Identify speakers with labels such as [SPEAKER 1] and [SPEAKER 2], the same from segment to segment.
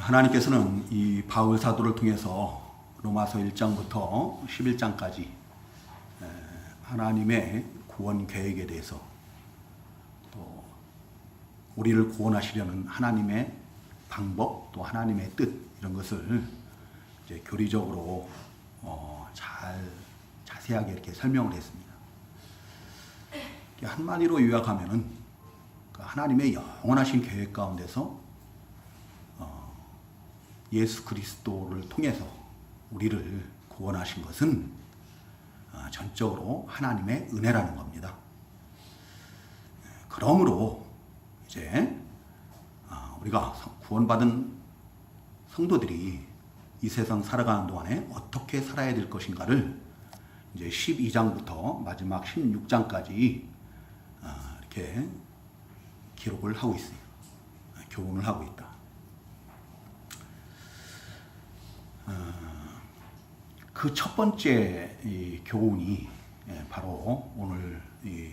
[SPEAKER 1] 하나님께서는 이 바울 사도를 통해서 로마서 1장부터 11장까지 하나님의 구원 계획에 대해서 또 우리를 구원하시려는 하나님의 방법 또 하나님의 뜻 이런 것을 이제 교리적으로 자세하게 이렇게 설명을 했습니다. 한마디로 요약하면은 하나님의 영원하신 계획 가운데서 예수 그리스도를 통해서 우리를 구원하신 것은 전적으로 하나님의 은혜라는 겁니다. 그러므로 이제 우리가 구원받은 성도들이 이 세상 살아가는 동안에 어떻게 살아야 될 것인가를 이제 12장부터 마지막 16장까지 이렇게 기록을 하고 있어요. 교훈을 하고 있다. 그 첫 번째 이 교훈이 바로 오늘 이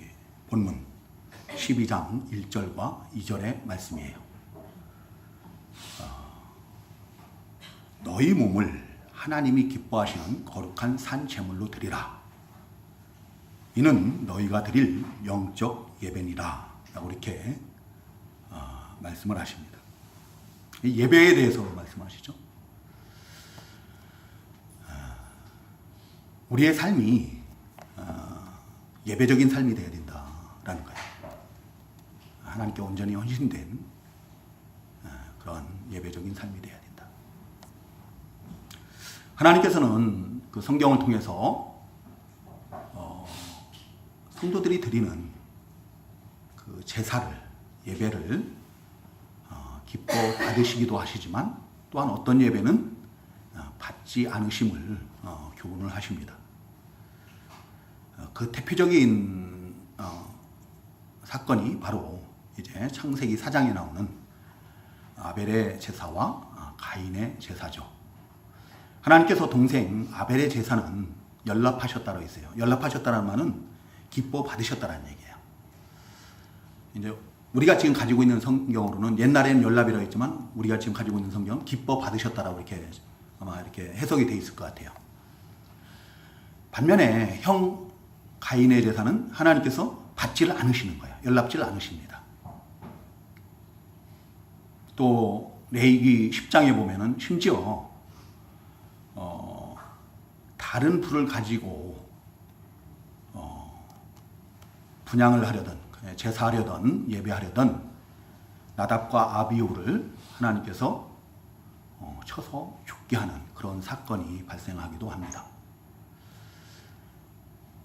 [SPEAKER 1] 본문 12장 1절과 2절의 말씀이에요. 너희 몸을 하나님이 기뻐하시는 거룩한 산 제물로 드리라. 이는 너희가 드릴 영적 예배니라. 라고 이렇게 말씀을 하십니다. 예배에 대해서 말씀하시죠. 우리의 삶이 예배적인 삶이 되어야 된다라는 거예요. 하나님께 온전히 헌신된 그런 예배적인 삶이 되어야 된다. 하나님께서는 그 성경을 통해서 성도들이 드리는 그 제사를 예배를 기뻐 받으시기도 하시지만 또한 어떤 예배는 받지 않으심을 교훈을 하십니다. 그 대표적인 사건이 바로 이제 창세기 4장에 나오는 아벨의 제사와 가인의 제사죠. 하나님께서 동생 아벨의 제사는 연락하셨다고 했어요. 연락하셨다는 말은 기뻐 받으셨다는 얘기예요. 이제 우리가 지금 가지고 있는 성경으로는 옛날에는 연락이라고 했지만 우리가 지금 가지고 있는 성경은 기뻐 받으셨다라고 이렇게 아마 이렇게 해석이 돼 있을 것 같아요. 반면에 형 가인의 제사는 하나님께서 받지를 않으시는 거예요. 연락지를 않으십니다. 또 레위기 10장에 보면은 심지어 다른 불을 가지고 분향을 하려던 제사하려던 예배하려던 나답과 아비후를 하나님께서 쳐서 죽게 하는 그런 사건이 발생하기도 합니다.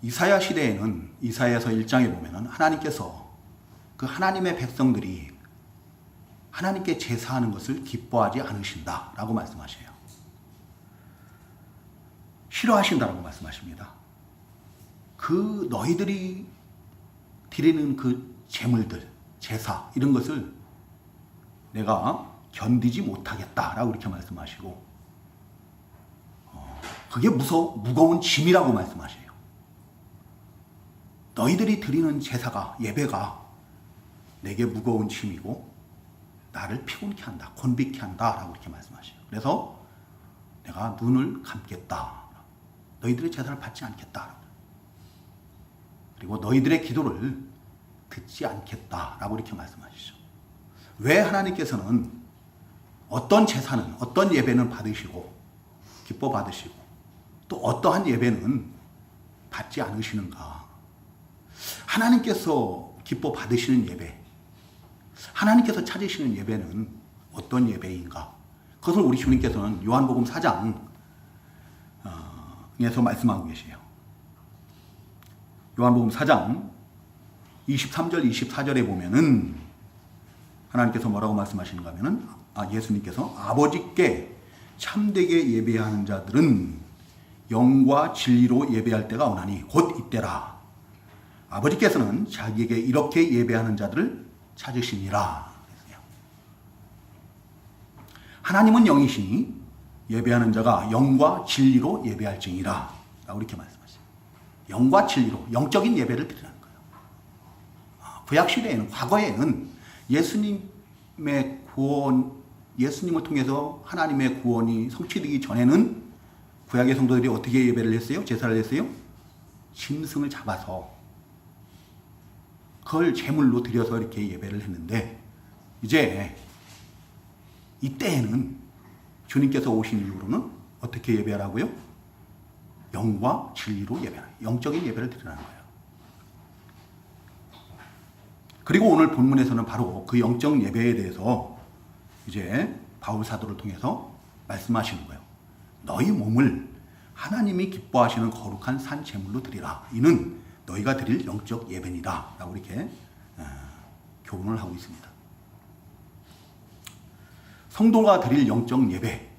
[SPEAKER 1] 이사야 시대에는 이사야서 1장에 보면은 하나님께서 그 하나님의 백성들이 하나님께 제사하는 것을 기뻐하지 않으신다라고 말씀하셔요. 싫어하신다라고 말씀하십니다. 그 너희들이 드리는 그 제물들, 제사 이런 것을 내가 견디지 못하겠다라고 이렇게 말씀하시고 그게 무거운 짐이라고 말씀하셔요. 너희들이 드리는 제사가 예배가 내게 무거운 짐이고 나를 피곤케 한다, 곤비케 한다라고 이렇게 말씀하셔요. 그래서 내가 눈을 감겠다. 너희들의 제사를 받지 않겠다. 그리고 너희들의 기도를 듣지 않겠다라고 이렇게 말씀하시죠. 왜 하나님께서는 어떤 제사는 어떤 예배는 받으시고 기뻐 받으시고 또 어떠한 예배는 받지 않으시는가? 하나님께서 기뻐 받으시는 예배, 하나님께서 찾으시는 예배는 어떤 예배인가? 그것을 우리 주님께서는 요한복음 4장에서 말씀하고 계세요. 요한복음 4장 23절 24절에 보면은 하나님께서 뭐라고 말씀하시는가 하면은 예수님께서 아버지께 참되게 예배하는 자들은 영과 진리로 예배할 때가 오나니 곧 이때라. 아버지께서는 자기에게 이렇게 예배하는 자들을 찾으시니라. 하나님은 영이시니 예배하는 자가 영과 진리로 예배할지니라 라고 이렇게 말씀하세요. 영과 진리로 영적인 예배를 드리는 거예요. 구약시대에는 과거에는 예수님의 구원 예수님을 통해서 하나님의 구원이 성취되기 전에는 구약의 성도들이 어떻게 예배를 했어요? 제사를 했어요? 짐승을 잡아서 그걸 제물로 드려서 이렇게 예배를 했는데, 이제 이때에는 주님께서 오신 이후로는 어떻게 예배하라고요? 영과 진리로 예배하라. 영적인 예배를 드리라는 거예요. 그리고 오늘 본문에서는 바로 그 영적 예배에 대해서 이제 바울 사도를 통해서 말씀하시는 거예요. 너희 몸을 하나님이 기뻐하시는 거룩한 산 제물로 드리라. 이는 너희가 드릴 영적 예배니라. 라고 이렇게 교훈을 하고 있습니다. 성도가 드릴 영적 예배,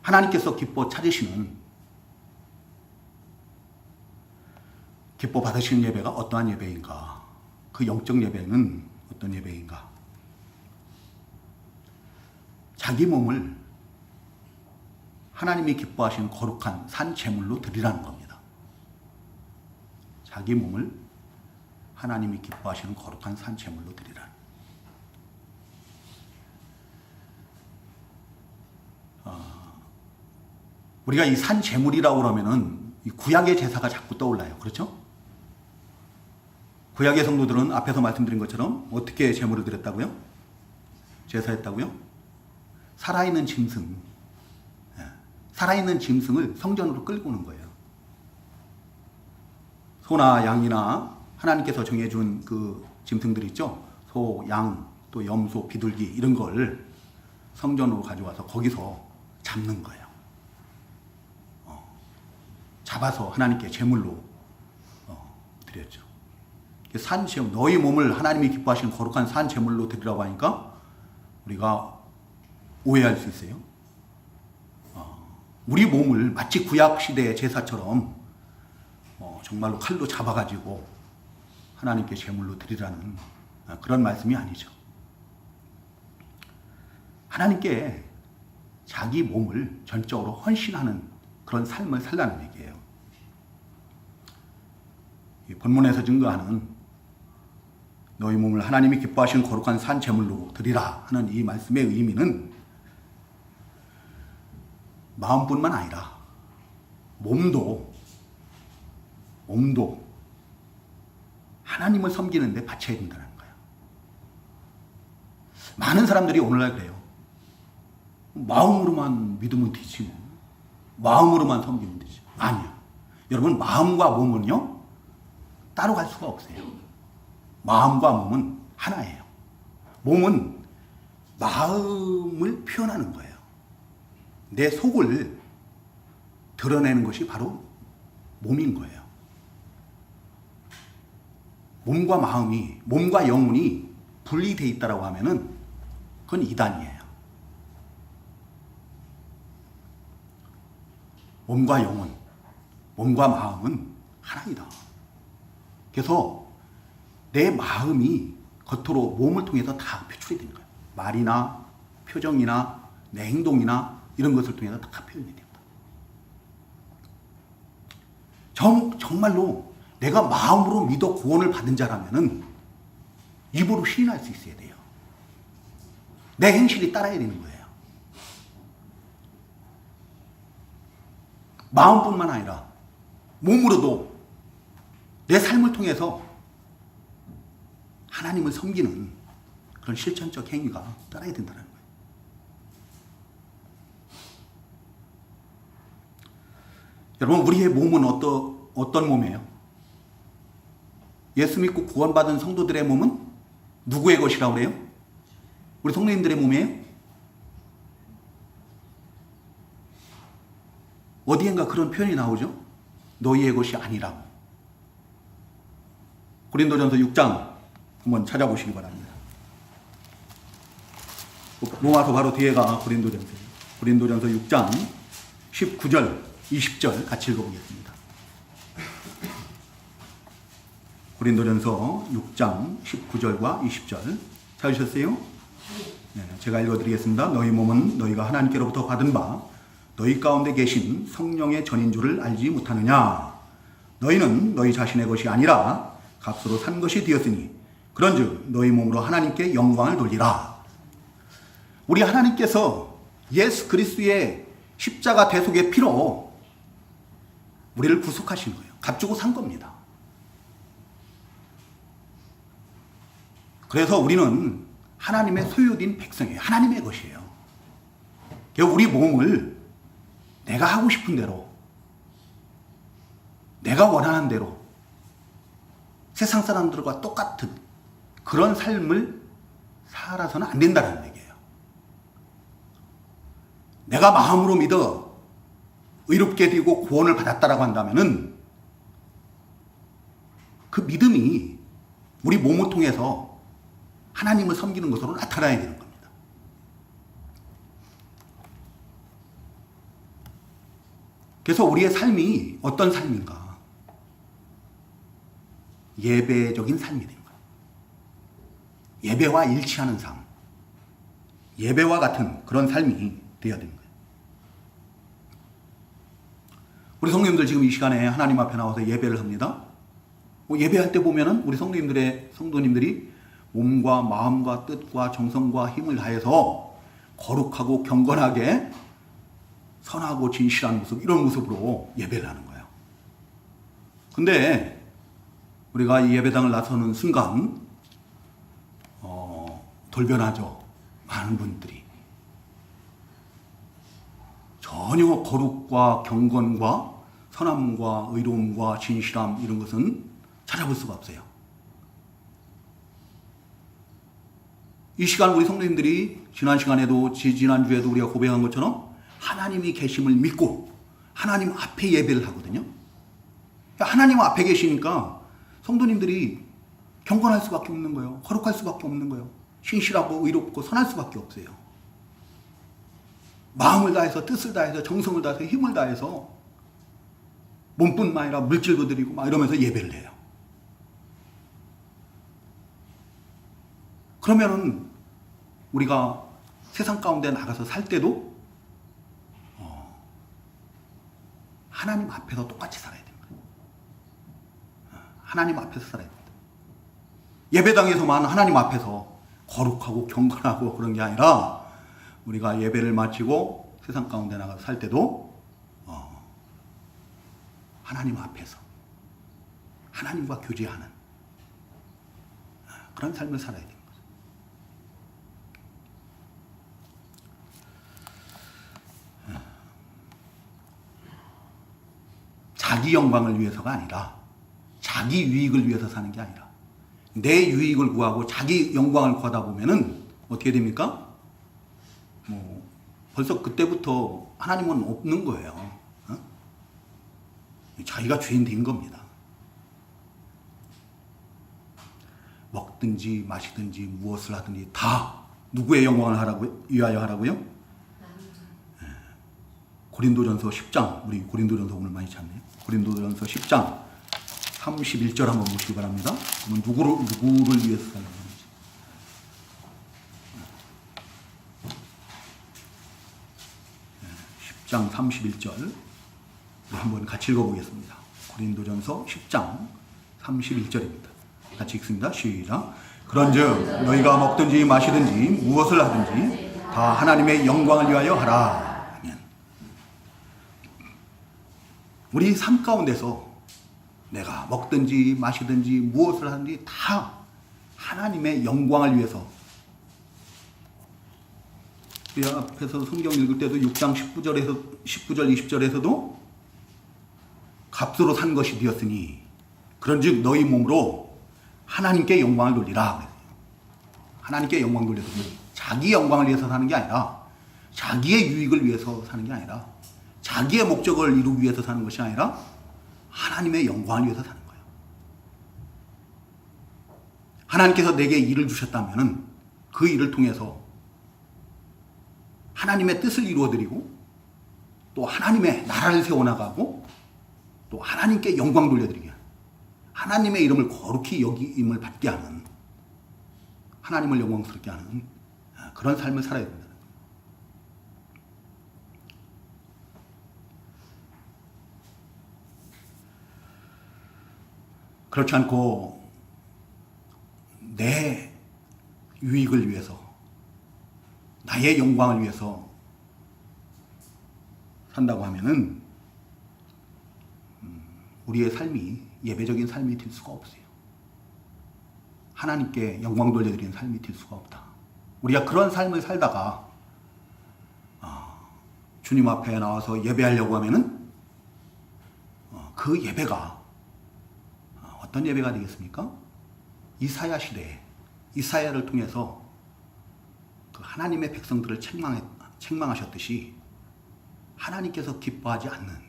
[SPEAKER 1] 하나님께서 기뻐 찾으시는, 기뻐 받으시는 예배가 어떠한 예배인가? 그 영적 예배는 어떤 예배인가? 자기 몸을 하나님이 기뻐하시는 거룩한 산 제물로 드리라는 겁니다. 자기 몸을 하나님이 기뻐하시는 거룩한 산 제물로 드리라. 우리가 이 산 제물이라고 그러면은 이 구약의 제사가 자꾸 떠올라요. 그렇죠? 구약의 성도들은 앞에서 말씀드린 것처럼 어떻게 제물을 드렸다고요? 제사했다고요? 살아있는 짐승, 살아있는 짐승을 성전으로 끌고 오는 거예요. 소나 양이나 하나님께서 정해준 그 짐승들 있죠? 소, 양, 또 염소, 비둘기 이런 걸 성전으로 가져와서 거기서 잡는 거예요. 잡아서 하나님께 제물로 드렸죠. 산 제물, 너희 몸을 하나님이 기뻐하시는 거룩한 산 제물로 드리라고 하니까 우리가 오해할 수 있어요. 우리 몸을 마치 구약 시대의 제사처럼 정말로 칼로 잡아가지고 하나님께 제물로 드리라는 그런 말씀이 아니죠. 하나님께 자기 몸을 전적으로 헌신하는 그런 삶을 살라는 얘기예요. 이 본문에서 증거하는 너희 몸을 하나님이 기뻐하시는 거룩한 산 제물로 드리라 하는 이 말씀의 의미는 마음뿐만 아니라 몸도 하나님을 섬기는 데 바쳐야 된다는 거예요. 많은 사람들이 오늘날 그래요. 마음으로만 믿으면 되지 뭐. 마음으로만 섬기면 되지. 아니요. 여러분, 마음과 몸은요 따로 갈 수가 없어요. 마음과 몸은 하나예요. 몸은 마음을 표현하는 거예요. 내 속을 드러내는 것이 바로 몸인 거예요. 몸과 마음이, 몸과 영혼이 분리되어 있다라고 하면은 그건 이단이에요. 몸과 영혼, 몸과 마음은 하나이다. 그래서 내 마음이 겉으로 몸을 통해서 다 표출이 되는 거예요. 말이나 표정이나 내 행동이나 이런 것을 통해서 다 표현이 됩니다. 정말로 내가 마음으로 믿어 구원을 받은 자라면은 입으로 시인할 수 있어야 돼요. 내 행실이 따라야 되는 거예요. 마음뿐만 아니라 몸으로도 내 삶을 통해서 하나님을 섬기는 그런 실천적 행위가 따라야 된다는 거예요. 여러분, 우리의 몸은 어떤 몸이에요? 예수 믿고 구원받은 성도들의 몸은 누구의 것이라고 그래요? 우리 성도님들의 몸이에요? 어디엔가 그런 표현이 나오죠? 너희의 것이 아니라고. 고린도전서 6장 한번 찾아보시기 바랍니다. 로마서 바로 뒤에가 고린도전서예요. 고린도전서 6장 19절, 20절 같이 읽어보겠습니다. 고린도전서 6장 19절과 20절 찾으셨어요? 네, 제가 읽어드리겠습니다. 너희 몸은 너희가 하나님께로부터 받은 바 너희 가운데 계신 성령의 전인 줄을 알지 못하느냐? 너희는 너희 자신의 것이 아니라 값으로 산 것이 되었으니 그런즉 너희 몸으로 하나님께 영광을 돌리라. 우리 하나님께서 예수 그리스도의 십자가 대속의 피로 우리를 구속하신 거예요. 값주고 산 겁니다. 그래서 우리는 하나님의 소유된 백성이에요. 하나님의 것이에요. 우리 몸을 내가 하고 싶은 대로, 내가 원하는 대로 세상 사람들과 똑같은 그런 삶을 살아서는 안 된다는 얘기예요. 내가 마음으로 믿어 의롭게 되고 구원을 받았다라고 한다면은 그 믿음이 우리 몸을 통해서 하나님을 섬기는 것으로 나타나야 되는 겁니다. 그래서 우리의 삶이 어떤 삶인가? 예배적인 삶이 되는 거예요. 예배와 일치하는 삶. 예배와 같은 그런 삶이 되어야 되는 거예요. 우리 성도님들 지금 이 시간에 하나님 앞에 나와서 예배를 합니다. 예배할 때 보면은 우리 성도님들이 몸과 마음과 뜻과 정성과 힘을 다해서 거룩하고 경건하게 선하고 진실한 모습, 이런 모습으로 예배를 하는 거예요. 근데 우리가 이 예배당을 나서는 순간 돌변하죠. 많은 분들이 전혀 거룩과 경건과 선함과 의로움과 진실함, 이런 것은 찾아볼 수가 없어요. 이 시간 우리 성도님들이 지난 시간에도 지난주에도 우리가 고백한 것처럼 하나님이 계심을 믿고 하나님 앞에 예배를 하거든요. 하나님 앞에 계시니까 성도님들이 경건할 수밖에 없는 거예요. 거룩할 수밖에 없는 거예요. 신실하고 의롭고 선할 수밖에 없어요. 마음을 다해서, 뜻을 다해서, 정성을 다해서, 힘을 다해서 몸뿐만 아니라 물질도 드리고 막 이러면서 예배를 해요. 그러면은 우리가 세상 가운데 나가서 살 때도 하나님 앞에서 똑같이 살아야 됩니다. 하나님 앞에서 살아야 됩니다. 예배당에서만 하나님 앞에서 거룩하고 경건하고 그런 게 아니라 우리가 예배를 마치고 세상 가운데 나가서 살 때도 하나님 앞에서 하나님과 교제하는 그런 삶을 살아야 됩니다. 자기 영광을 위해서가 아니라, 자기 유익을 위해서 사는 게 아니라 내 유익을 구하고 자기 영광을 구하다 보면은 어떻게 됩니까? 벌써 그때부터 하나님은 없는 거예요. 자기가 죄인 된 겁니다. 먹든지 마시든지 무엇을 하든지 다 누구의 영광을 위하여 하라고요? 고린도전서 10장, 우리 고린도전서 오늘 많이 찾네요. 고린도전서 10장 31절 한번 보시기 바랍니다. 그러면 누구를 위해서 사는 건지. 10장 31절 한번 같이 읽어보겠습니다. 고린도전서 10장 31절입니다. 같이 읽습니다. 시작. 그런즉 너희가 먹든지 마시든지 무엇을 하든지 다 하나님의 영광을 위하여 하라. 우리 삶 가운데서 내가 먹든지 마시든지 무엇을 하든지 다 하나님의 영광을 위해서. 우리 앞에서 성경 읽을 때도 6장 19절 20절에서도 값으로 산 것이 되었으니 그런즉 너희 몸으로 하나님께 영광을 돌리라. 하나님께 영광 돌려드리니 자기 영광을 위해서 사는 게 아니라, 자기의 유익을 위해서 사는 게 아니라, 자기의 목적을 이루기 위해서 사는 것이 아니라 하나님의 영광을 위해서 사는 거예요. 하나님께서 내게 일을 주셨다면 그 일을 통해서 하나님의 뜻을 이루어드리고 또 하나님의 나라를 세워나가고 또 하나님께 영광 돌려드리게 하는, 하나님의 이름을 거룩히 여김을 받게 하는, 하나님을 영광스럽게 하는 그런 삶을 살아야 된다. 그렇지 않고 내 유익을 위해서, 나의 영광을 위해서 산다고 하면은 우리의 삶이 예배적인 삶이 될 수가 없어요. 하나님께 영광 돌려드리는 삶이 될 수가 없다. 우리가 그런 삶을 살다가 주님 앞에 나와서 예배하려고 하면은 그 예배가 어떤 예배가 되겠습니까? 이사야 시대에 이사야를 통해서 그 하나님의 백성들을 책망하셨듯이 하나님께서 기뻐하지 않는,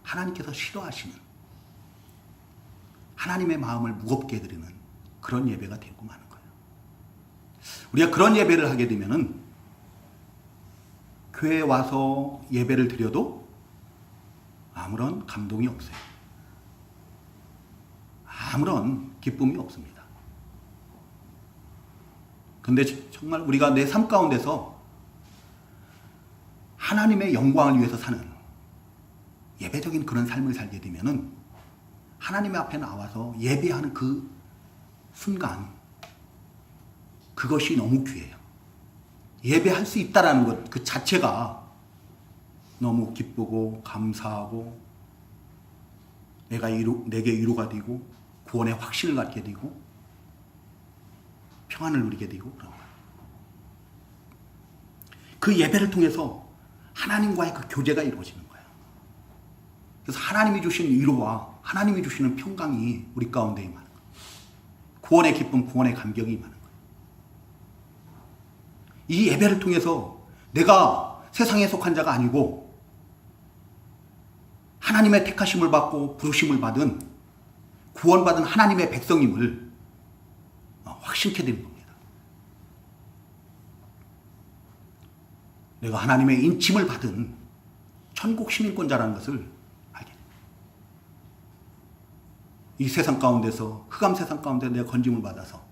[SPEAKER 1] 하나님께서 싫어하시는, 하나님의 마음을 무겁게 해드리는 그런 예배가 되고 마는 거예요. 우리가 그런 예배를 하게 되면은 교회에 와서 예배를 드려도 아무런 감동이 없어요. 아무런 기쁨이 없습니다. 근데 정말 우리가 내 삶 가운데서 하나님의 영광을 위해서 사는 예배적인 그런 삶을 살게 되면은 하나님의 앞에 나와서 예배하는 그 순간, 그것이 너무 귀해요. 예배할 수 있다라는 것 그 자체가 너무 기쁘고 감사하고 내게 위로가 되고 구원의 확신을 갖게 되고 평안을 누리게 되고 그런 거예요. 그 예배를 통해서 하나님과의 그 교제가 이루어지는 거예요. 그래서 하나님이 주신 위로와 하나님이 주시는 평강이 우리 가운데 임하는 거예요. 구원의 기쁨, 구원의 감격이 임하는 거예요. 이 예배를 통해서 내가 세상에 속한 자가 아니고 하나님의 택하심을 받고 부르심을 받은 구원받은 하나님의 백성임을 확신케 되는 겁니다. 내가 하나님의 인침을 받은 천국 시민권자라는 것을 알게 됩니다. 이 세상 가운데서, 흑암 세상 가운데 내가 건짐을 받아서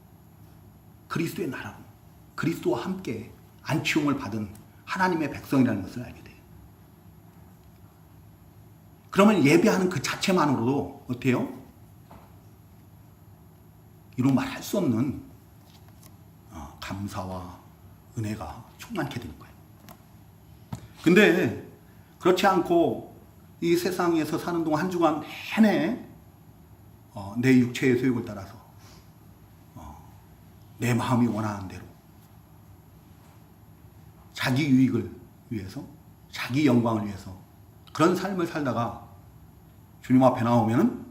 [SPEAKER 1] 그리스도의 나라로 그리스도와 함께 안치용을 받은 하나님의 백성이라는 것을 알게 돼요. 그러면 예배하는 그 자체만으로도 어때요? 이루 말할 수 없는 감사와 은혜가 충만케 되는 거예요. 근데 그렇지 않고 이 세상에서 사는 동안 한 주간 내내 내 육체의 소욕을 따라서 내 마음이 원하는 대로 자기 유익을 위해서, 자기 영광을 위해서 그런 삶을 살다가 주님 앞에 나오면은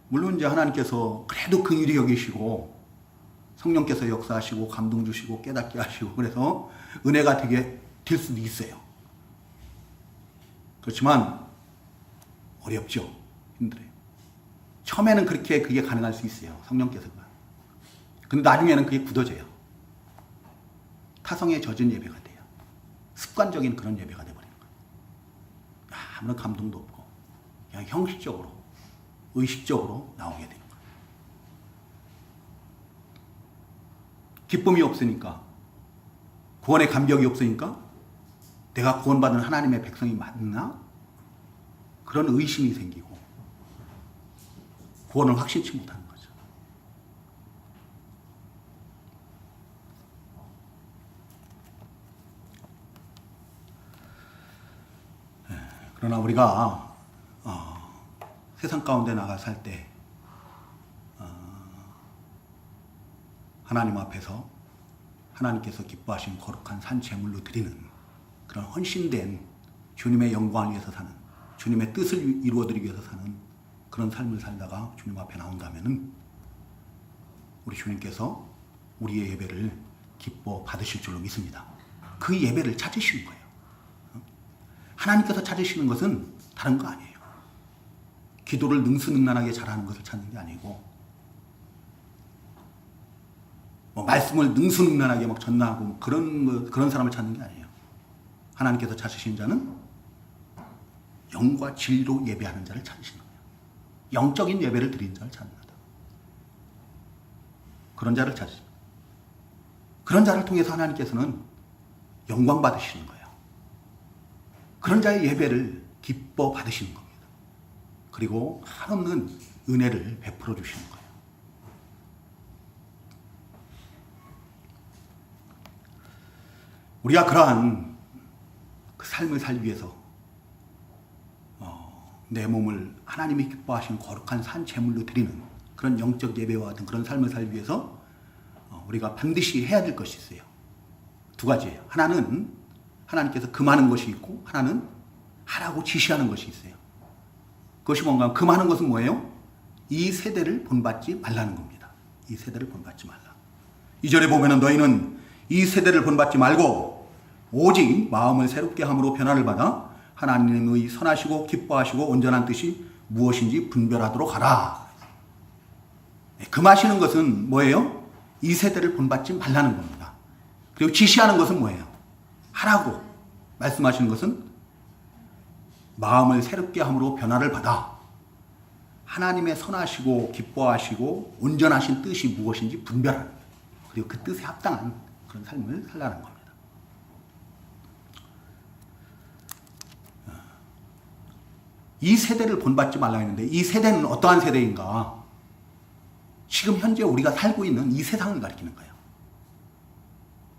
[SPEAKER 1] 물론 이제 하나님께서 그래도 긍휼히 여기시고 성령께서 역사하시고 감동 주시고 깨닫게 하시고 그래서 은혜가 되게 될 수도 있어요. 그렇지만 어렵죠. 힘들어요. 처음에는 그게 가능할 수 있어요. 성령께서가. 근데 나중에는 그게 굳어져요. 타성에 젖은 예배가 돼요. 습관적인 그런 예배가 돼버리는 거예요. 아무런 감동도 없고 그냥 형식적으로, 의식적으로 나오게 되는 거예요. 기쁨이 없으니까, 구원의 감격이 없으니까 내가 구원받은 하나님의 백성이 맞나? 그런 의심이 생기고 구원을 확신치 못하는 거죠. 그러나 우리가 세상 가운데 나가 살 때 하나님 앞에서 하나님께서 기뻐하신 거룩한 산 제물로 드리는 그런 헌신된 주님의 영광을 위해서 사는, 주님의 뜻을 이루어드리기 위해서 사는 그런 삶을 살다가 주님 앞에 나온다면은 우리 주님께서 우리의 예배를 기뻐 받으실 줄로 믿습니다. 그 예배를 찾으시는 거예요. 하나님께서 찾으시는 것은 다른 거 아니에요. 기도를 능수능란하게 잘하는 것을 찾는 게 아니고 말씀을 능수능란하게 막 전하고 그런 사람을 찾는 게 아니에요. 하나님께서 찾으신 자는 영과 진리로 예배하는 자를 찾으시는 거예요. 영적인 예배를 드리는 자를 찾는다. 그런 자를 찾으시는 거예요. 그런 자를 통해서 하나님께서는 영광 받으시는 거예요. 그런 자의 예배를 기뻐 받으시는 겁니다. 그리고 한없는 은혜를 베풀어 주시는 거예요. 우리가 그러한 그 삶을 살기 위해서 내 몸을 하나님이 기뻐하시는 거룩한 산 제물로 드리는 그런 영적 예배와 같은 그런 삶을 살기 위해서 우리가 반드시 해야 될 것이 있어요. 두 가지예요. 하나는 하나님께서 금하는 것이 있고 하나는 하라고 지시하는 것이 있어요. 그것이 뭔가 금하는 것은 뭐예요? 이 세대를 본받지 말라는 겁니다. 이 세대를 본받지 말라. 2절에 보면은 너희는 이 세대를 본받지 말고 오직 마음을 새롭게 함으로 변화를 받아 하나님의 선하시고 기뻐하시고 온전한 뜻이 무엇인지 분별하도록 하라. 금하시는 것은 뭐예요? 이 세대를 본받지 말라는 겁니다. 그리고 지시하는 것은 뭐예요? 하라고 말씀하시는 것은 마음을 새롭게 함으로 변화를 받아 하나님의 선하시고 기뻐하시고 온전하신 뜻이 무엇인지 분별하는 거예요. 그리고 그 뜻에 합당한 그런 삶을 살라는 겁니다. 이 세대를 본받지 말라 했는데 이 세대는 어떠한 세대인가? 지금 현재 우리가 살고 있는 이 세상을 가리키는 거예요.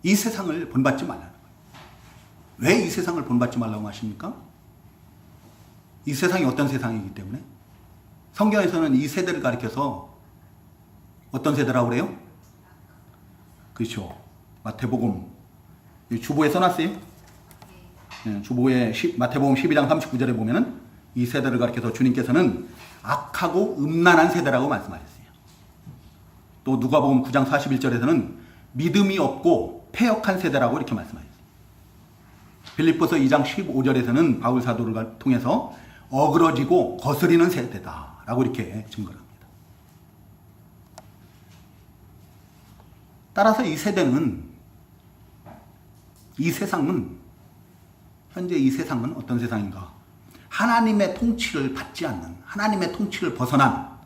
[SPEAKER 1] 이 세상을 본받지 말라는 거예요. 왜 이 세상을 본받지 말라고 하십니까? 이 세상이 어떤 세상이기 때문에 성경에서는 이 세대를 가리켜서 어떤 세대라고 그래요? 그렇죠. 마태복음 주보에 써놨어요. 주보에 마태복음 12장 39절에 보면은 이 세대를 가리켜서 주님께서는 악하고 음란한 세대라고 말씀하셨어요. 또 누가복음 9장 41절에서는 믿음이 없고 패역한 세대라고 이렇게 말씀하셨어요. 빌립보서 2장 15절에서는 바울 사도를 통해서 어그러지고 거스리는 세대다라고 이렇게 증거를 합니다. 따라서 이 세대는 이 세상은 현재 이 세상은 어떤 세상인가? 하나님의 통치를 받지 않는 하나님의 통치를 벗어난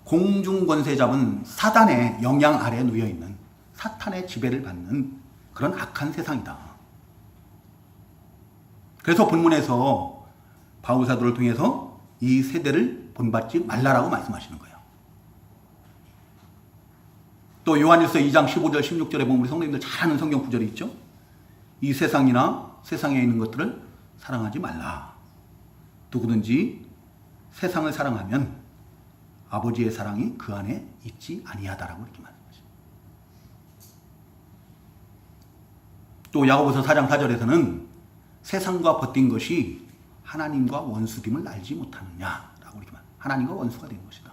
[SPEAKER 1] 공중권세 잡은 사단의 영향 아래에 놓여있는 사탄의 지배를 받는 그런 악한 세상이다. 그래서 본문에서 바울 사도를 통해서 이 세대를 본받지 말라라고 말씀하시는 거예요. 또 요한일서 2장 15절 16절에 보면 우리 성도님들 잘 아는 성경 구절이 있죠. 이 세상이나 세상에 있는 것들을 사랑하지 말라. 누구든지 세상을 사랑하면 아버지의 사랑이 그 안에 있지 아니하다라고 이렇게 말씀하십니다. 또 야고보서 4장 4절에서는 세상과 버틴 것이 하나님과 원수됨을 알지 못하느냐라고 이렇게 말합니다. 하나님과 원수가 된 것이다.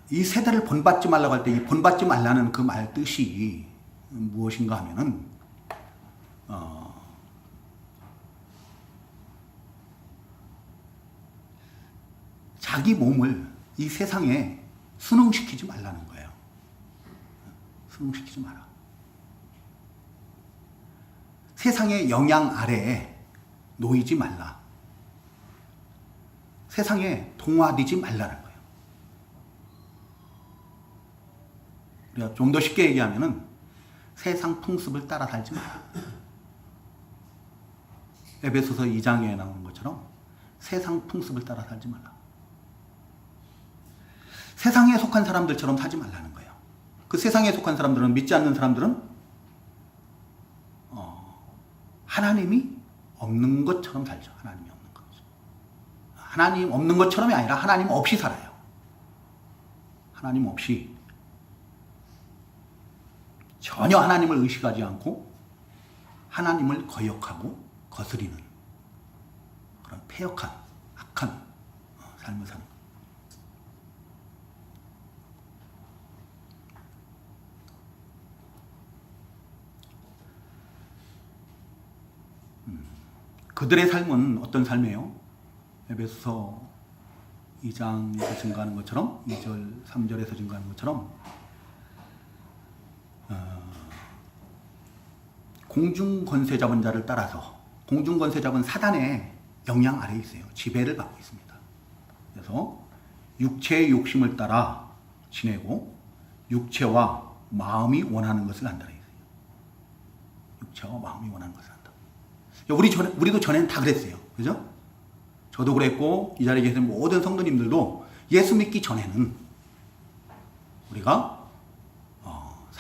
[SPEAKER 1] 이 세대를 본받지 말라고 할 때 이 본받지 말라는 그 말 뜻이 무엇인가 하면은 자기 몸을 이 세상에 순응시키지 말라는 거예요. 순응시키지 마라. 세상의 영향 아래에 놓이지 말라. 세상에 동화되지 말라는 거예요. 우리가 좀 더 쉽게 얘기하면은 세상 풍습을 따라 살지 마라. 에베소서 2장에 나오는 것처럼 세상 풍습을 따라 살지 말라. 세상에 속한 사람들처럼 살지 말라는 거예요. 그 세상에 속한 사람들은, 믿지 않는 사람들은 하나님이 없는 것처럼 살죠. 하나님이 없는 것처럼. 하나님 없는 것처럼이 아니라 하나님 없이 살아요. 하나님 없이 전혀 하나님을 의식하지 않고 하나님을 거역하고 거스리는 그런 패역한 악한 삶을 사는 거예요. 그들의 삶은 어떤 삶이에요? 에베소서 2장에서 증가하는 것처럼 2절, 3절에서 증가하는 것처럼 공중권세 잡은 자를 따라서 공중권세 잡은 사단의 영향 아래에 있어요. 지배를 받고 있습니다. 그래서 육체의 욕심을 따라 지내고 육체와 마음이 원하는 것을 한다. 육체와 마음이 원하는 것을 한다. 우리도 전에는 다 그랬어요. 그죠? 저도 그랬고 이 자리에 계신 모든 성도님들도 예수 믿기 전에는 우리가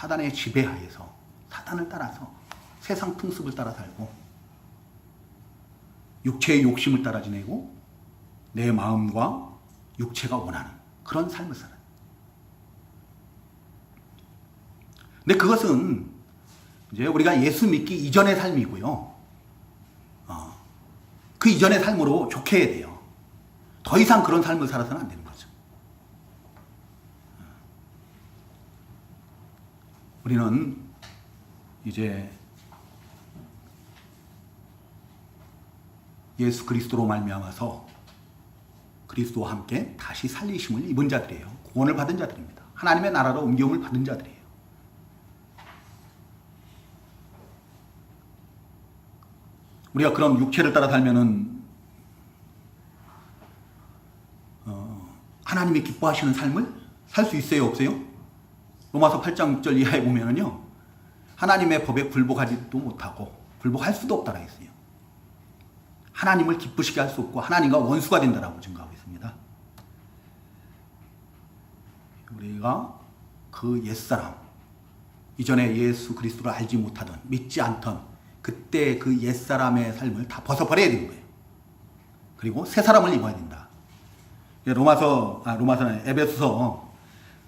[SPEAKER 1] 사단의 지배하에서 사단을 따라서 세상 풍습을 따라 살고 육체의 욕심을 따라 지내고 내 마음과 육체가 원하는 그런 삶을 살아요. 근데 그것은 이제 우리가 예수 믿기 이전의 삶이고요. 그 이전의 삶으로 좋게 해야 돼요. 더 이상 그런 삶을 살아서는 안 되는 거죠. 우리는 이제 예수 그리스도로 말미암아서 그리스도와 함께 다시 살리심을 입은 자들이에요. 구원을 받은 자들입니다. 하나님의 나라로 옮겨움을 받은 자들이에요. 우리가 그런 육체를 따라 살면은 하나님이 기뻐하시는 삶을 살 수 있어요, 없어요? 로마서 8장 6절 이하에 보면은요, 하나님의 법에 굴복하지도 못하고 굴복할 수도 없다라 했어요. 하나님을 기쁘시게 할 수 없고 하나님과 원수가 된다라고 증거하고 있습니다. 우리가 그 옛사람, 이전에 예수 그리스도를 알지 못하던 믿지 않던 그때 그 옛사람의 삶을 다 벗어버려야 되는 거예요. 그리고 새 사람을 입어야 된다. 로마서는 에베소서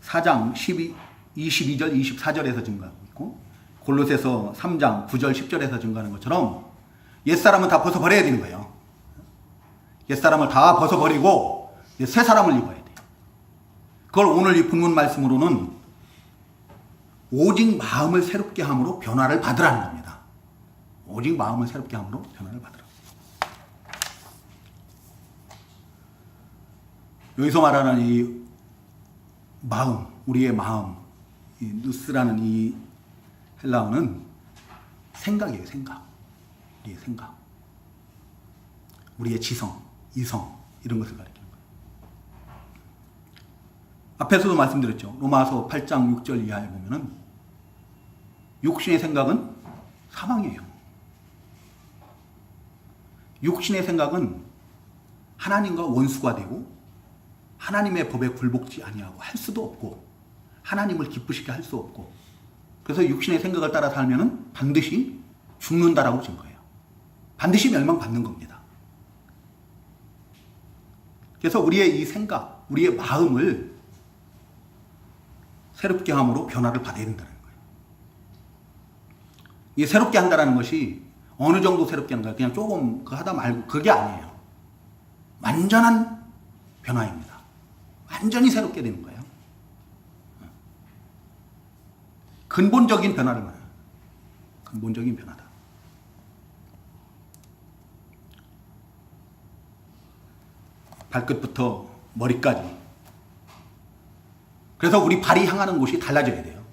[SPEAKER 1] 4장 22절 24절에서 증거하고 있고 골로새서 3장 9절 10절에서 증거하는 것처럼 옛사람은 다 벗어버려야 되는 거예요. 옛사람을 다 벗어버리고 새 사람을 입어야 돼요. 그걸 오늘 이 본문 말씀으로는 오직 마음을 새롭게 함으로 변화를 받으라는 겁니다. 오직 마음을 새롭게 함으로 변화를 받으라. 여기서 말하는 이 마음, 우리의 마음, 이 누스라는 이 헬라어는 생각이에요, 생각. 우리의 생각. 우리의 지성, 이성, 이런 것을 가리키는 거예요. 앞에서도 말씀드렸죠. 로마서 8장 6절 이하에 보면은 육신의 생각은 사망이에요. 육신의 생각은 하나님과 원수가 되고 하나님의 법에 굴복지 아니하고 할 수도 없고 하나님을 기쁘시게 할 수 없고 그래서 육신의 생각을 따라 살면은 반드시 죽는다라고 증거해요. 반드시 멸망받는 겁니다. 그래서 우리의 이 생각, 우리의 마음을 새롭게 함으로 변화를 받아야 된다는 거예요. 이 새롭게 한다는 것이 어느 정도 새롭게 하는 거예요? 그냥 조금 하다 말고 그게 아니에요. 완전한 변화입니다. 완전히 새롭게 되는 거예요. 근본적인 변화를 말해요. 근본적인 변화다. 발끝부터 머리까지. 그래서 우리 발이 향하는 곳이 달라져야 돼요.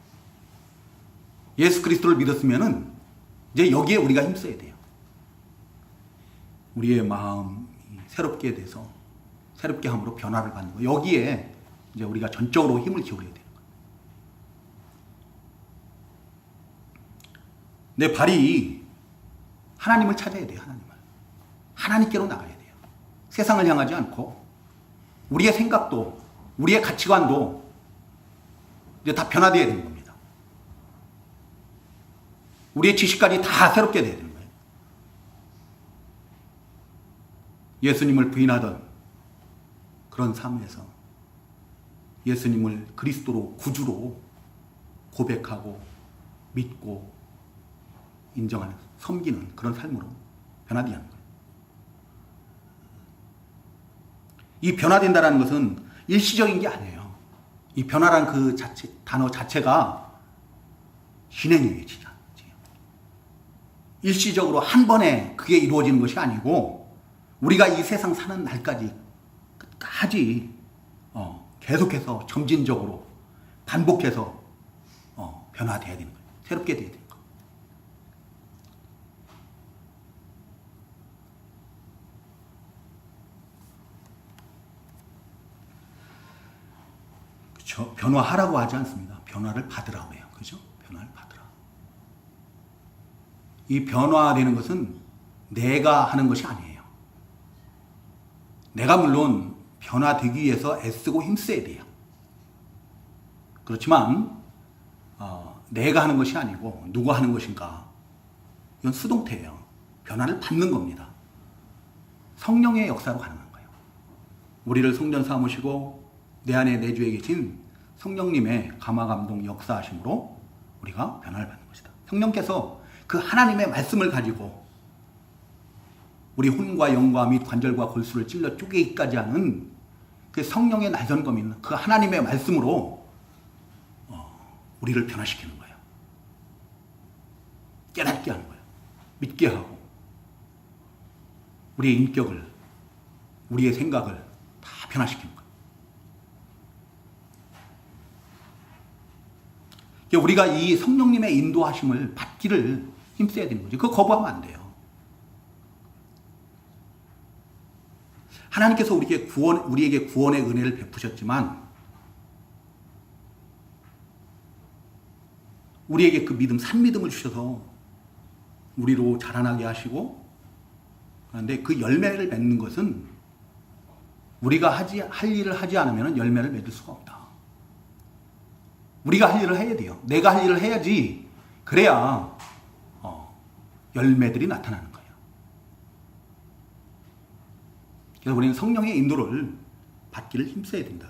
[SPEAKER 1] 예수 그리스도를 믿었으면은 이제 여기에 우리가 힘써야 돼요. 우리의 마음이 새롭게 돼서 새롭게 함으로 변화를 받는 거. 여기에 이제 우리가 전적으로 힘을 기울여야 되는 거예요. 내 발이 하나님을 찾아야 돼요. 하나님께로 나가야 돼요. 세상을 향하지 않고 우리의 생각도 우리의 가치관도 이제 다 변화되어야 되는 겁니다. 우리의 지식까지 다 새롭게 돼야 되는 거예요. 예수님을 부인하던 그런 삶에서 예수님을 그리스도로 구주로 고백하고 믿고 인정하는 섬기는 그런 삶으로 변화되는 거예요. 이 변화된다는 것은 일시적인 게 아니에요. 이 변화란 그 단어 자체가 진행이에요, 진짜. 일시적으로 한 번에 그게 이루어지는 것이 아니고 우리가 이 세상 사는 날까지 끝까지 계속해서 점진적으로 반복해서 변화돼야 되는 거예요. 새롭게 돼야 되는 거예요. 그렇죠? 변화하라고 하지 않습니다. 변화를 받으라고 해요. 그죠? 변화를 받으라. 이 변화되는 것은 내가 하는 것이 아니에요. 내가 물론 변화되기 위해서 애쓰고 힘써야 돼요. 그렇지만 내가 하는 것이 아니고 누가 하는 것인가? 이건 수동태예요. 변화를 받는 겁니다. 성령의 역사로 가능한 거예요. 우리를 성전 삼으시고 내 안에 내주에 계신 성령님의 감화 감동 역사하심으로 우리가 변화를 받는 것이다. 성령께서 그 하나님의 말씀을 가지고 우리 혼과 영과 및 관절과 골수를 찔러 쪼개기까지 하는 그 성령의 날선검 있는 그 하나님의 말씀으로 우리를 변화시키는 거예요. 깨닫게 하는 거예요. 믿게 하고 우리의 인격을, 우리의 생각을 다 변화시키는 거예요. 우리가 이 성령님의 인도하심을 받기를 힘써야 되는 거죠. 그거 거부하면 안 돼요. 하나님께서 우리에게 구원의 은혜를 베푸셨지만 우리에게 그 믿음, 산믿음을 주셔서 우리로 자라나게 하시고, 그런데 그 열매를 맺는 것은 우리가 할 일을 하지 않으면 열매를 맺을 수가 없다. 우리가 할 일을 해야 돼요. 내가 할 일을 해야지. 그래야 열매들이 나타나는 거예요. 그래서 우리는 성령의 인도를 받기를 힘써야 된다.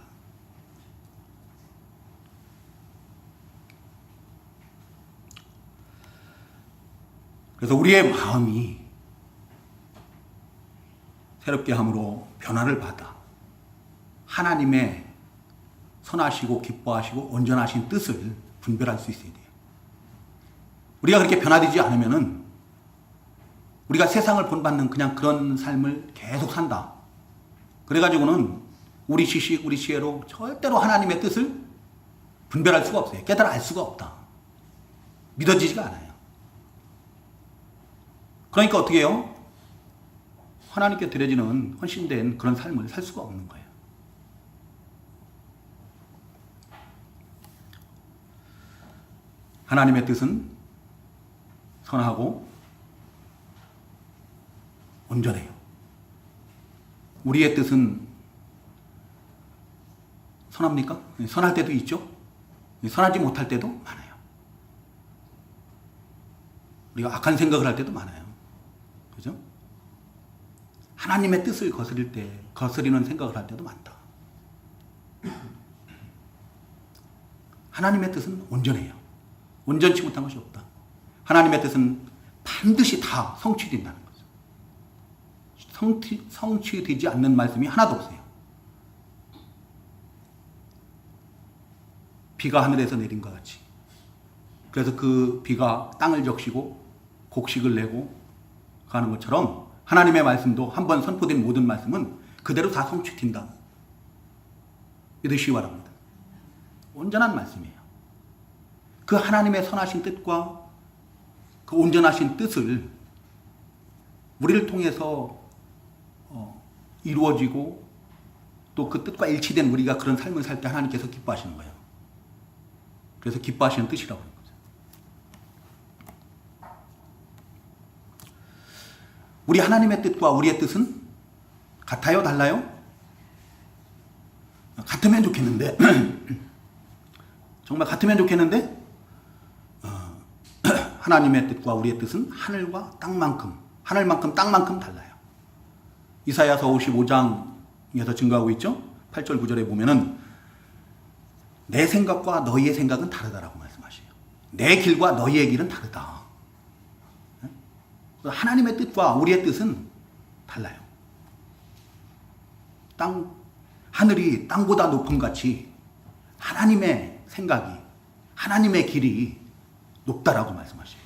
[SPEAKER 1] 그래서 우리의 마음이 새롭게 함으로 변화를 받아 하나님의 선하시고 기뻐하시고 온전하신 뜻을 분별할 수 있어야 돼요. 우리가 그렇게 변화되지 않으면은 우리가 세상을 본받는 그냥 그런 삶을 계속 산다. 그래가지고는 우리 지식, 우리 지혜로 절대로 하나님의 뜻을 분별할 수가 없어요. 깨달아 알 수가 없다. 믿어지지가 않아요. 그러니까 어떻게 해요? 하나님께 드려지는 헌신된 그런 삶을 살 수가 없는 거예요. 하나님의 뜻은 선하고 온전해요. 우리의 뜻은 선합니까? 선할 때도 있죠. 선하지 못할 때도 많아요. 우리가 악한 생각을 할 때도 많아요. 그죠? 하나님의 뜻을 거스리는 생각을 할 때도 많다. 하나님의 뜻은 온전해요. 온전치 못한 것이 없다. 하나님의 뜻은 반드시 다 성취된다는 거죠. 성취되지 않는 말씀이 하나도 없어요. 비가 하늘에서 내린 것 같이. 그래서 그 비가 땅을 적시고 곡식을 내고 가는 것처럼 하나님의 말씀도 한번 선포된 모든 말씀은 그대로 다 성취된다. 믿으시기 바랍니다. 온전한 말씀이에요. 그 하나님의 선하신 뜻과 그 온전하신 뜻을 우리를 통해서 이루어지고 또 그 뜻과 일치된 우리가 그런 삶을 살 때 하나님께서 기뻐하시는 거예요. 그래서 기뻐하시는 뜻이라고 하는 거죠. 우리 하나님의 뜻과 우리의 뜻은 같아요? 달라요? 같으면 좋겠는데 정말 같으면 좋겠는데 하나님의 뜻과 우리의 뜻은 하늘과 땅만큼, 하늘만큼 땅만큼 달라요. 이사야서 55장에서 증거하고 있죠. 8절 9절에 보면은 내 생각과 너희의 생각은 다르다라고 말씀하셔요. 내 길과 너희의 길은 다르다. 하나님의 뜻과 우리의 뜻은 달라요. 하늘이 땅보다 높음 같이 하나님의 생각이, 하나님의 길이 높다라고 말씀하셔요.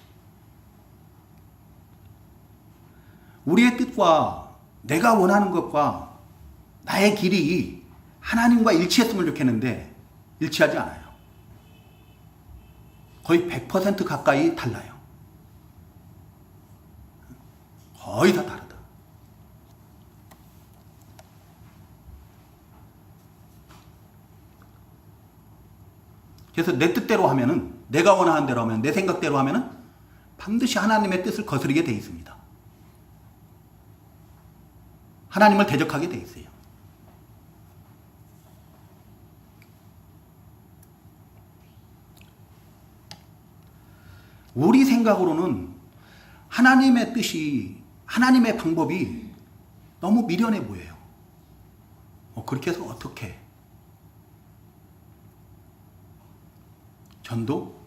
[SPEAKER 1] 우리의 뜻과 내가 원하는 것과 나의 길이 하나님과 일치했으면 좋겠는데 일치하지 않아요. 거의 100% 가까이 달라요. 거의 다 다르다. 그래서 내 뜻대로 하면은, 내가 원하는 대로 하면, 내 생각대로 하면은 반드시 하나님의 뜻을 거스르게 돼 있습니다. 하나님을 대적하게 돼 있어요. 우리 생각으로는 하나님의 뜻이, 하나님의 방법이 너무 미련해 보여요. 그렇게 해서 어떻게? 전도?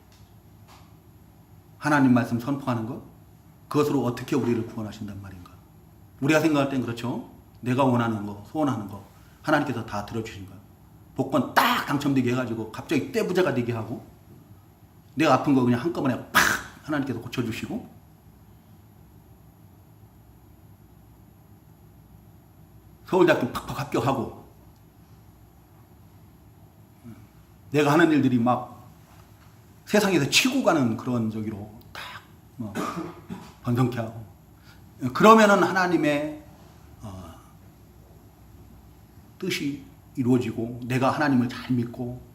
[SPEAKER 1] 하나님 말씀 선포하는 것? 그것으로 어떻게 우리를 구원하신단 말인가? 우리가 생각할 땐 그렇죠. 내가 원하는 거, 소원하는 거 하나님께서 다 들어주신 거야. 복권 딱 당첨되게 해가지고 갑자기 떼부자가 되게 하고, 내가 아픈 거 그냥 한꺼번에 팍 하나님께서 고쳐주시고, 서울대학교 팍팍 합격하고, 내가 하는 일들이 막 세상에서 치고 가는 그런 저기로 딱 번성케 하고, 그러면은 하나님의 뜻이 이루어지고 내가 하나님을 잘 믿고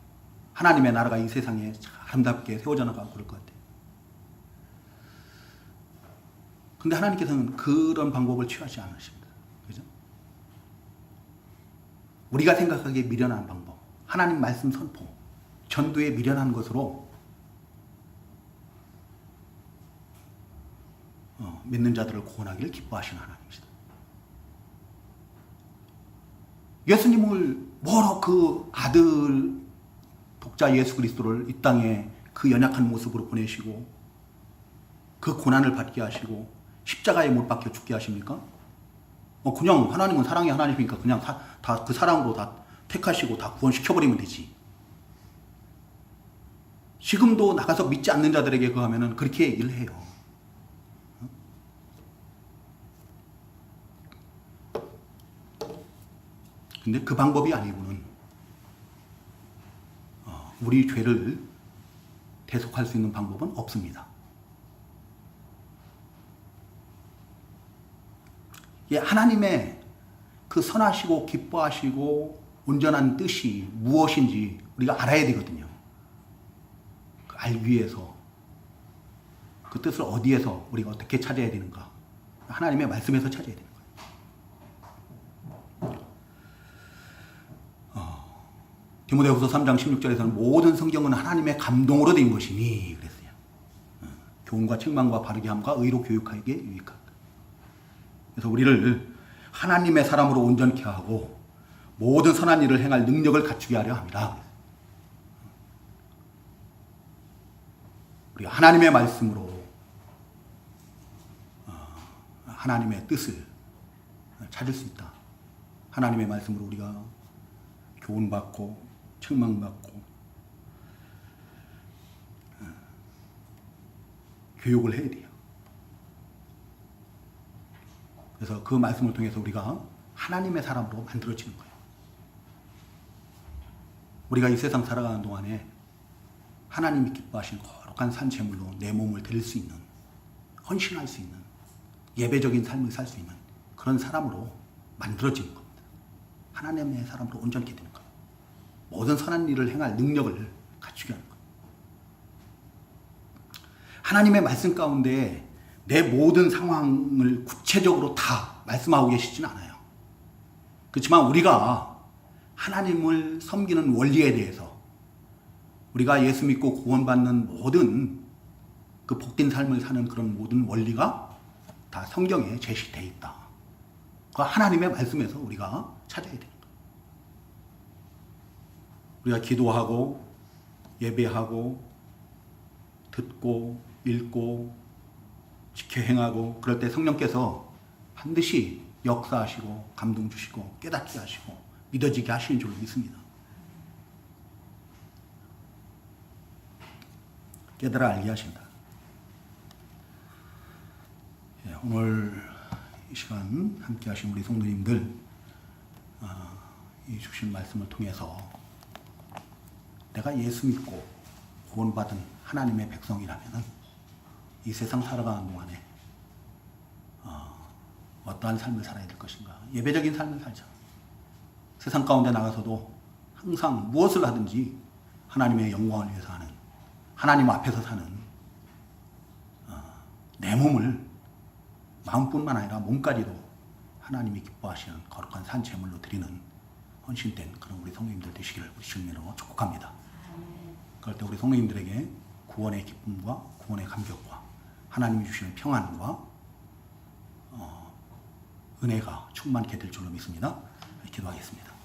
[SPEAKER 1] 하나님의 나라가 이 세상에 아름답게 세워져 나가고 그럴 것 같아요. 근데 하나님께서는 그런 방법을 취하지 않으십니다. 그죠? 우리가 생각하기에 미련한 방법, 하나님 말씀 선포, 전도에 미련한 것으로 믿는 자들을 구원하기를 기뻐하시는 하나님이시다. 예수님을 뭐로 그 아들 독자 예수 그리스도를 이 땅에 그 연약한 모습으로 보내시고 그 고난을 받게 하시고 십자가에 못 박혀 죽게 하십니까? 그냥 하나님은 사랑의 하나님이니까 그냥 다 그 사랑으로 다 택하시고 다 구원시켜버리면 되지. 지금도 나가서 믿지 않는 자들에게 그거 하면은 그렇게 얘기를 해요. 근데 그 방법이 아니고는 우리 죄를 대속할 수 있는 방법은 없습니다. 하나님의 그 선하시고 기뻐하시고 온전한 뜻이 무엇인지 우리가 알아야 되거든요. 알기 위해서 그 뜻을 어디에서 우리가 어떻게 찾아야 되는가? 하나님의 말씀에서 찾아야 되는 거예요. 디모데후서 3장 16절에서는 모든 성경은 하나님의 감동으로 된 것이니 그랬어요. 교훈과 책망과 바르게 함과 의로 교육하기에 유익하다. 그래서 우리를 하나님의 사람으로 온전케 하고 모든 선한 일을 행할 능력을 갖추게 하려 합니다. 우리가 하나님의 말씀으로 하나님의 뜻을 찾을 수 있다. 하나님의 말씀으로 우리가 교훈받고 책망받고 교육을 해야 돼요. 그래서 그 말씀을 통해서 우리가 하나님의 사람으로 만들어지는 거예요. 우리가 이 세상 살아가는 동안에 하나님이 기뻐하신 거룩한 산제물로 내 몸을 드릴 수 있는, 헌신할 수 있는, 예배적인 삶을 살 수 있는 그런 사람으로 만들어지는 겁니다. 하나님의 사람으로 온전케 되는 거예요. 모든 선한 일을 행할 능력을 갖추게 하는 거예요. 하나님의 말씀 가운데 내 모든 상황을 구체적으로 다 말씀하고 계시진 않아요. 그렇지만 우리가 하나님을 섬기는 원리에 대해서, 우리가 예수 믿고 구원받는 모든 그 복된 삶을 사는 그런 모든 원리가 다 성경에 제시되어 있다. 그 하나님의 말씀에서 우리가 찾아야 됩니다. 우리가 기도하고 예배하고 듣고 읽고 지켜 행하고 그럴 때 성령께서 반드시 역사하시고 감동 주시고 깨닫게 하시고 믿어지게 하시는 줄로 믿습니다. 깨달아 알게 하신다. 오늘 이 시간 함께 하신 우리 성도님들, 이 주신 말씀을 통해서 내가 예수 믿고 구원받은 하나님의 백성이라면 이 세상 살아가는 동안에 어떠한 삶을 살아야 될 것인가? 예배적인 삶을 살자. 세상 가운데 나가서도 항상 무엇을 하든지 하나님의 영광을 위해서 하는, 하나님 앞에서 사는, 내 몸을 마음뿐만 아니라 몸까지도 하나님이 기뻐하시는 거룩한 산제물로 드리는 헌신된 그런 우리 성도님들 되시기를 우리 주님으로 축복합니다. 그럴 때 우리 성도님들에게 구원의 기쁨과 구원의 감격과 하나님이 주시는 평안과 은혜가 충만케 될 줄로 믿습니다. 기도하겠습니다.